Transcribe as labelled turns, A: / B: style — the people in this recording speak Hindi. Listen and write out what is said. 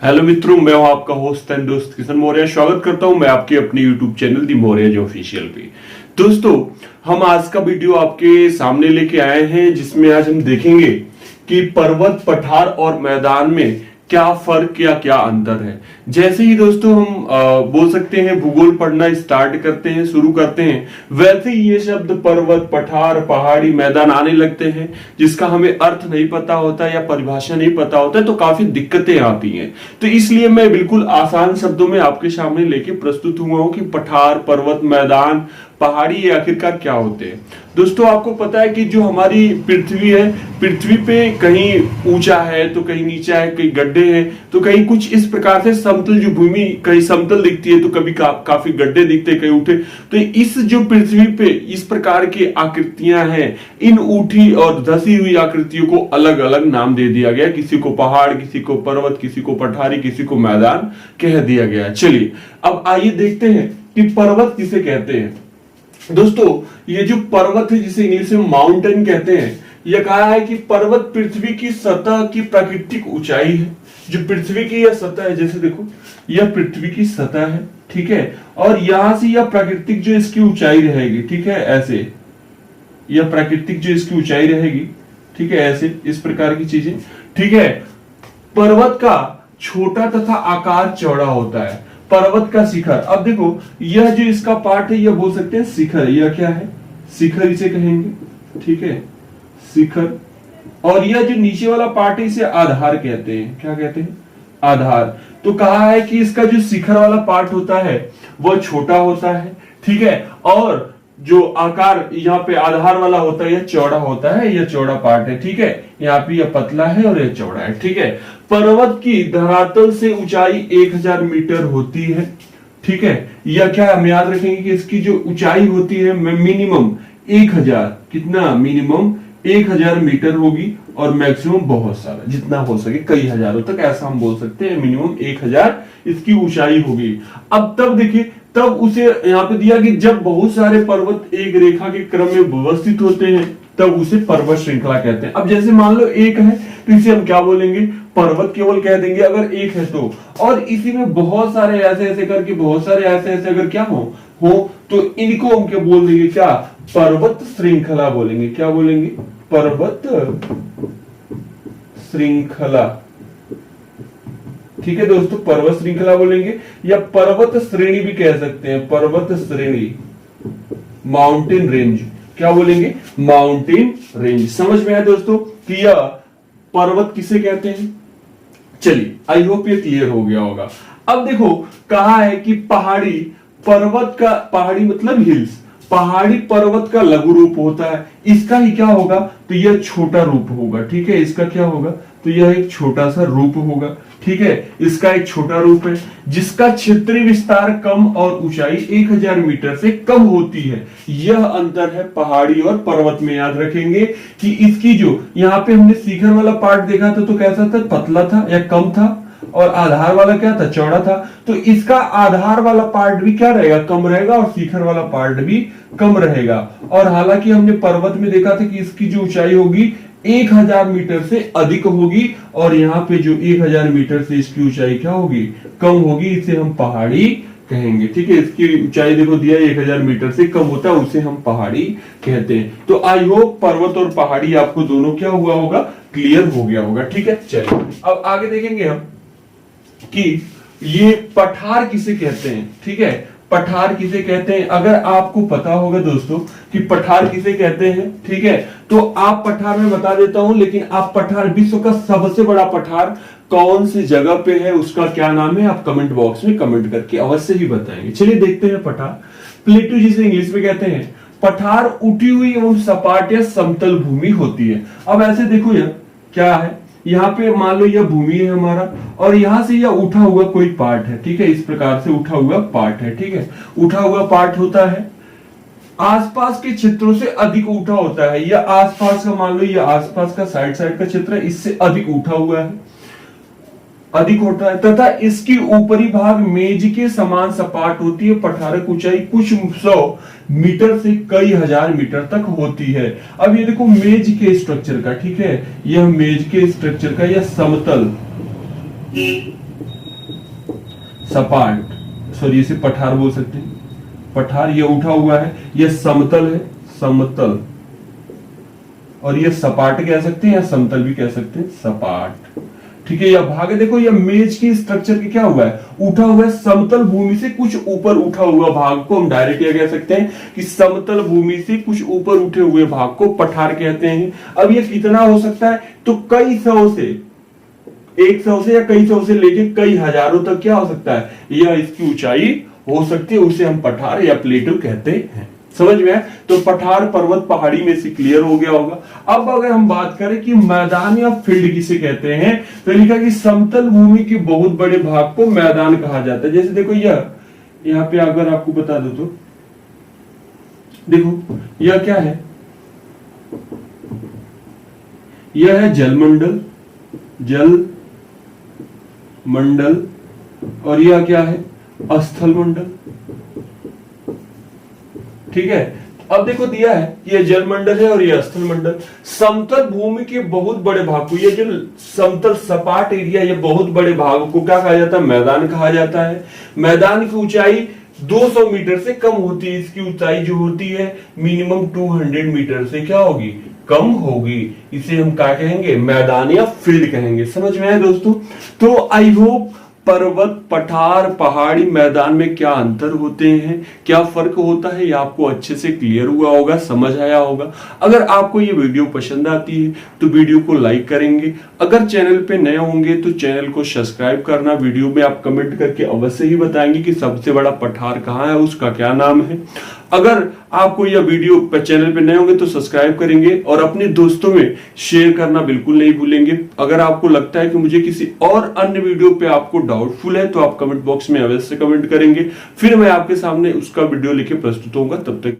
A: हेलो मित्रों, मैं हूं आपका होस्ट एंड दोस्त किशन मौर्य। स्वागत करता हूं मैं आपके अपने यूट्यूब चैनल दी मौर्य ऑफिशियल पे। दोस्तों, हम आज का वीडियो आपके सामने लेके आए हैं जिसमें आज हम देखेंगे कि पर्वत, पठार और मैदान में क्या फर्क या क्या अंतर है। जैसे ही दोस्तों हम बोल सकते हैं भूगोल पढ़ना स्टार्ट करते हैं, शुरू करते हैं, वैसे ही ये शब्द पर्वत, पठार, पहाड़ी, मैदान आने लगते हैं जिसका हमें अर्थ नहीं पता होता या परिभाषा नहीं पता होता, तो काफी दिक्कतें आती हैं। तो इसलिए मैं बिल्कुल आसान शब्दों में आपके सामने लेके प्रस्तुत हुआ हूं कि पठार, पर्वत, मैदान, पहाड़ी ये आखिरकार क्या होते हैं। दोस्तों, आपको पता है कि जो हमारी पृथ्वी है, पृथ्वी पे कहीं ऊंचा है तो कहीं नीचा है, कहीं गड्ढे हैं तो कहीं कुछ इस प्रकार से समतल जो भूमि कहीं समतल दिखती है तो कभी काफी गड्ढे दिखते हैं, कहीं उठे। तो इस जो पृथ्वी पे इस प्रकार की आकृतियां हैं, इन उठी और धसी हुई आकृतियों को अलग अलग नाम दे दिया गया। किसी को पहाड़, किसी को पर्वत, किसी को पठारी, किसी को मैदान कह दिया गया। चलिए अब आइए देखते हैं कि पर्वत किसे कहते हैं। दोस्तों, ये जो पर्वत है जिसे इंग्लिश में माउंटेन कहते हैं, यह कहा है कि पर्वत पृथ्वी की सतह की प्राकृतिक ऊंचाई है। जो पृथ्वी की यह सतह है, जैसे देखो यह पृथ्वी की सतह है, ठीक है, और यहां से यह प्राकृतिक जो इसकी ऊंचाई रहेगी, ठीक है, ऐसे यह प्राकृतिक जो इसकी ऊंचाई रहेगी, ठीक है, ऐसे इस प्रकार की चीजें, ठीक है। पर्वत का छोटा तथा आकार चौड़ा होता है। पर्वत का शिखर, अब देखो यह जो इसका पार्ट है यह बोल सकते हैं शिखर। यह क्या है? शिखर इसे कहेंगे, ठीक है, शिखर। और यह जो नीचे वाला पार्ट है इसे आधार कहते हैं। क्या कहते हैं? आधार। तो कहा है कि इसका जो शिखर वाला पार्ट होता है वह छोटा होता है, ठीक है, और जो आकार यहाँ पे आधार वाला होता है यह चौड़ा होता है। यह चौड़ा पार्ट है, ठीक है, यहाँ पे यह पतला है और यह चौड़ा है, ठीक है। पर्वत की धरातल से ऊंचाई 1000 मीटर होती है, ठीक है। यह क्या हम याद रखेंगे कि इसकी जो ऊंचाई होती है मिनिमम 1000, कितना? मिनिमम 1000 मीटर होगी और मैक्सिमम बहुत सारा, जितना हो सके कई हजारों तक, ऐसा हम बोल सकते हैं। मिनिमम 1000 इसकी ऊंचाई होगी। अब तब देखिए, तब उसे यहाँ पे दिया कि जब बहुत सारे पर्वत एक रेखा के क्रम में व्यवस्थित होते हैं तब उसे पर्वत श्रृंखला कहते हैं। अब जैसे मान लो एक है तो इसे हम क्या बोलेंगे? पर्वत केवल कह देंगे अगर एक है तो। और इसी में बहुत सारे ऐसे ऐसे करके, बहुत सारे ऐसे ऐसे अगर क्या हो तो इनको हम क्या बोल देंगे? क्या? पर्वत श्रृंखला बोलेंगे। क्या बोलेंगे? पर्वत श्रृंखला, ठीक है दोस्तों, पर्वत श्रृंखला बोलेंगे या पर्वत श्रेणी भी कह सकते हैं। पर्वत श्रेणी, माउंटेन रेंज, क्या बोलेंगे? Mountain range. समझ में आया दोस्तों कि यह पर्वत किसे कहते हैं? चलिए, आई होप ये क्लियर हो गया होगा। अब देखो कहा है कि पहाड़ी पर्वत का, पहाड़ी मतलब हिल्स, पहाड़ी पर्वत का लघु रूप होता है। इसका ही क्या होगा? तो यह छोटा रूप होगा, ठीक है। इसका क्या होगा? तो यह एक छोटा सा रूप होगा, ठीक है। इसका एक छोटा रूप है जिसका क्षेत्रीय विस्तार कम और ऊंचाई 1000 मीटर से कम होती है। यह अंतर है पहाड़ी और पर्वत में। याद रखेंगे कि इसकी जो यहाँ पे हमने शिखर वाला पार्ट देखा था तो कैसा था? पतला था या कम था, और आधार वाला क्या था? चौड़ा था। तो इसका आधार वाला पार्ट भी क्या रहेगा? कम रहेगा, और शिखर वाला पार्ट भी कम रहेगा। और हालांकि हमने पर्वत में देखा था कि इसकी जो ऊंचाई होगी 1000 मीटर से अधिक होगी, और यहाँ पे जो 1000 मीटर से इसकी ऊंचाई क्या होगी? कम होगी। इसे हम पहाड़ी कहेंगे, ठीक है। इसकी ऊंचाई देखो दिया 1000 मीटर से कम होता है, उसे हम पहाड़ी कहते हैं। तो आई होप पर्वत और पहाड़ी आपको दोनों क्या हुआ होगा? क्लियर हो गया होगा, ठीक है। चलिए अब आगे देखेंगे हम कि ये पठार किसे कहते हैं, ठीक है। पठार किसे कहते हैं? अगर आपको पता होगा दोस्तों कि पठार किसे कहते हैं, ठीक है, तो आप पठार में बता देता हूं, लेकिन आप पठार, विश्व का सबसे बड़ा पठार कौन सी जगह पे है, उसका क्या नाम है, आप कमेंट बॉक्स में कमेंट करके अवश्य ही बताएंगे। चलिए देखते हैं पठार। प्लेटू जिसे इंग्लिश में कहते हैं। पठार उठी हुई एवं सपाट या समतल भूमि होती है। अब ऐसे देखो यार, क्या है, यहाँ पे मान लो यह भूमि है हमारा, और यहां से यह उठा हुआ कोई पार्ट है, ठीक है, इस प्रकार से उठा हुआ पार्ट है, ठीक है। उठा हुआ पार्ट होता है, आसपास के क्षेत्रों से अधिक उठा होता है। यह आसपास का, मान लो यह आसपास का साइड साइड का क्षेत्र है, इससे अधिक उठा हुआ है, अधिक होता है, तथा इसकी ऊपरी भाग मेज के समान सपाट होती है। पठारक ऊंचाई कुछ 100 मीटर से कई हजार मीटर तक होती है। अब ये देखो मेज के स्ट्रक्चर का, ठीक है, यह मेज के स्ट्रक्चर का, यह समतल सपाट, सॉरी इसे पठार बोल सकते हैं, पठार। ये उठा हुआ है, ये समतल है, समतल। और ये सपाट कह सकते हैं या समतल भी कह सकते हैं, सपाट। ठीक है, यह भाग है, देखो यह मेज की स्ट्रक्चर की क्या हुआ है, उठा हुआ है। समतल भूमि से कुछ ऊपर उठा हुआ भाग को हम डायरेक्ट यह कह सकते हैं कि समतल भूमि से कुछ ऊपर उठे हुए भाग को पठार कहते हैं। अब यह कितना हो सकता है, तो कई सौ से, 100 से या कई सौ से लेके कई हजारों तक क्या हो सकता है, यह इसकी ऊंचाई हो सकती है। उसे हम पठार या प्लेटो कहते हैं। समझ में है? तो पठार पर्वत पहाड़ी में से क्लियर हो गया होगा। अब अगर हम बात करें कि मैदान या फील्ड किसे कहते हैं, तो लिखा कि समतल भूमि के बहुत बड़े भाग को मैदान कहा जाता है। जैसे देखो यह, यहां पे अगर आपको बता दो तो देखो यह क्या है, यह है जलमंडल, जल मंडल। और यह क्या है, स्थल मंडल। ठीक है, अब देखो दिया है ये जलमंडल है और ये स्थल मंडल। समतल भूमि के बहुत बड़े भाग को, ये जो समतल सपाट एरिया, ये बहुत बड़े भाग को क्या कहा जाता है, मैदान कहा जाता है। मैदान की ऊंचाई 200 मीटर से कम होती है। इसकी ऊंचाई जो होती है मिनिमम 200 मीटर से क्या होगी, कम होगी। इसे हम क्या कहेंगे, मैदान या फील्ड कहेंगे। समझ में आया दोस्तों? तो आई होप पर्वत, पठार, पहाड़ी, मैदान में क्या अंतर होते हैं, क्या फर्क होता है, ये आपको अच्छे से क्लियर हुआ होगा, समझ आया होगा। अगर आपको ये वीडियो पसंद आती है तो वीडियो को लाइक करेंगे। अगर चैनल पे नए होंगे तो चैनल को सब्सक्राइब करना। वीडियो में आप कमेंट करके अवश्य ही बताएंगे कि सबसे बड़ा पठार कहाँ है, उसका क्या नाम है। अगर आपको यह वीडियो चैनल पे नए होंगे तो सब्सक्राइब करेंगे और अपने दोस्तों में शेयर करना बिल्कुल नहीं भूलेंगे। अगर आपको लगता है कि मुझे किसी और अन्य वीडियो पे आपको डाउटफुल है तो आप कमेंट बॉक्स में अवश्य कमेंट करेंगे, फिर मैं आपके सामने उसका वीडियो लेके प्रस्तुत होऊंगा। तब तक